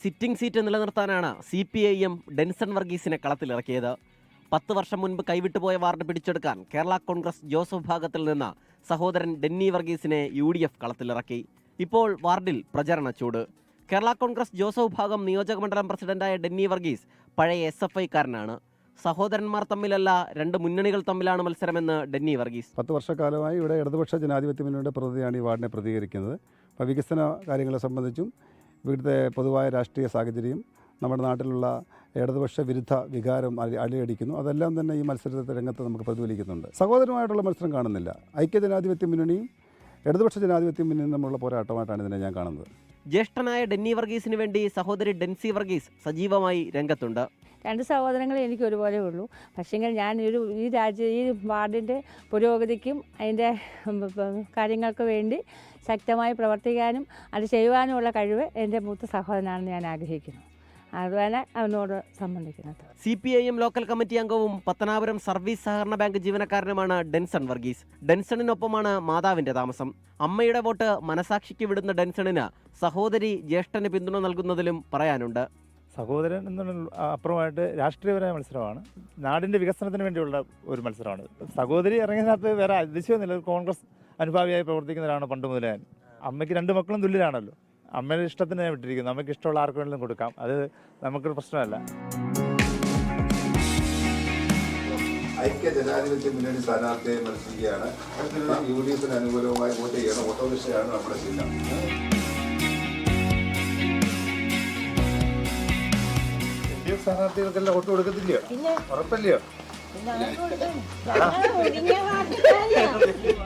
Sitting seat നിലനിർത്താനാണ് CPIM Denson വർഗീസിനെ കളത്തിലിറക്കിയത്. 10 വർഷം മുൻപ് കൈവിട്ടുപോയ വാർഡ് പിടിച്ചെടുക്കാൻ കേരള കോൺഗ്രസ് ജോസഫ് വിഭാഗത്തിൽ നിന്ന് സഹോദരൻ ഡെന്നി വർഗീസിനെ UDF കളത്തിലിറക്കി. ഇപ്പോൾ വാർഡിൽ പ്രചരണ ചൂട്. കേരള കോൺഗ്രസ് ജോസഫ് വിഭാഗം നിയോജകമണ്ഡലം പ്രസിഡന്റായ ഡെന്നി വർഗീസ് പഴയ SFI-കാരനാണ്. സഹോദരന്മാർ തമ്മിലല്ല, രണ്ട് മുന്നണികൾ തമ്മിലാണ് മത്സരമെന്ന് ഡെന്നി വർഗീസ്. 10 വർഷക്കാലമായി ഇവിടെ ഇടതുപക്ഷ ജനാധിപത്യ മുന്നണിയുടെ പ്രതിനിധിയാണ് ഈ വാർഡിനെ പ്രതികരിക്കുന്നത്. അപ്പോൾ വികസന കാര്യങ്ങളെ സംബന്ധിച്ചും ഇവിടുത്തെ പൊതുവായ രാഷ്ട്രീയ സാഹചര്യം, നമ്മുടെ നാട്ടിലുള്ള ഇടതുപക്ഷ വിരുദ്ധ വികാരം അലയടിക്കുന്നു. അതെല്ലാം തന്നെ ഈ മത്സരത്തെ രംഗത്ത് നമുക്ക് പ്രതിഫലിക്കുന്നുണ്ട്. സഹോദരമായിട്ടുള്ള മത്സരം കാണുന്നില്ല. ഐക്യജനാധിപത്യ മുന്നണിയും ഇടതുപക്ഷ ജനാധിപത്യ മുന്നണിയും തമ്മിലുള്ള പോരാട്ടമായിട്ടാണ് ഇതിനെ ഞാൻ കാണുന്നത്. ജ്യേഷ്ഠനായ ഡെന്നി വർഗീസിന് വേണ്ടി സഹോദരി ഡെൻസി വർഗീസ് സജീവമായി രംഗത്തുണ്ട്. രണ്ട് സഹോദരങ്ങൾ എനിക്ക് ഒരുപോലെ ഉള്ളൂ. പക്ഷേങ്കിൽ ഞാൻ ഈ വാർഡിൻ്റെ പുരോഗതിക്കും അതിൻ്റെ കാര്യങ്ങൾക്ക് വേണ്ടി ശക്തമായി പ്രവർത്തിക്കാനും അത് ചെയ്യുവാനുമുള്ള കഴിവ് എൻ്റെ മൂത്ത സഹോദരനാണെന്ന് ഞാൻ ആഗ്രഹിക്കുന്നു. അതുപോലെ അവനോട് സംബന്ധിക്കുന്നത്. CPIM ലോക്കൽ കമ്മിറ്റി അംഗവും പത്തനാപുരം സർവീസ് സഹകരണ ബാങ്ക് ജീവനക്കാരനുമാണ് ഡെൻസൺ വർഗീസ്. ഡെൻസണിനൊപ്പമാണ് മാതാവിന്റെ താമസം. അമ്മയുടെ വോട്ട് മനസാക്ഷിക്ക് വിടുന്ന ഡെൻസണിന് സഹോദരി ജ്യേഷ്ഠന് പിന്തുണ നൽകുന്നതിലും പറയാനുണ്ട്. സഹോദരൻ എന്നുള്ള അപ്പുറമായിട്ട് രാഷ്ട്രീയപരമായ മത്സരമാണ്, നാടിൻ്റെ വികസനത്തിന് വേണ്ടിയുള്ള ഒരു മത്സരമാണ്. സഹോദരി ഇറങ്ങിയതിനകത്ത് വേറെ അതിശയമൊന്നുമില്ല. കോൺഗ്രസ് അനുഭാവിയായി പ്രവർത്തിക്കുന്നവരാണ് പണ്ട് മുതലേ. അമ്മയ്ക്ക് 2 മക്കളും തുല്യരാണല്ലോ. അമ്മയുടെ ഇഷ്ടത്തിന് വിട്ടിരിക്കുന്നു. അമ്മയ്ക്ക് ഇഷ്ടമുള്ള ആർക്ക് വേണമെങ്കിലും കൊടുക്കാം. അത് നമുക്കൊരു പ്രശ്നമല്ല. ഐക്യ ജനാധിപത്യ മുന്നണി സ്ഥാനാർത്ഥിയെ മത്സരിക്കുകയാണ്. UDF അനുകൂലമായി വോട്ട് ചെയ്യണം. ഓട്ടോറിക്ഷയാണ് നമ്മുടെ ജില്ല. LDF സ്ഥാനാർത്ഥികൾക്കെല്ലാം വോട്ട് കൊടുക്കത്തില്ലയോ? ഉറപ്പല്ലയോ?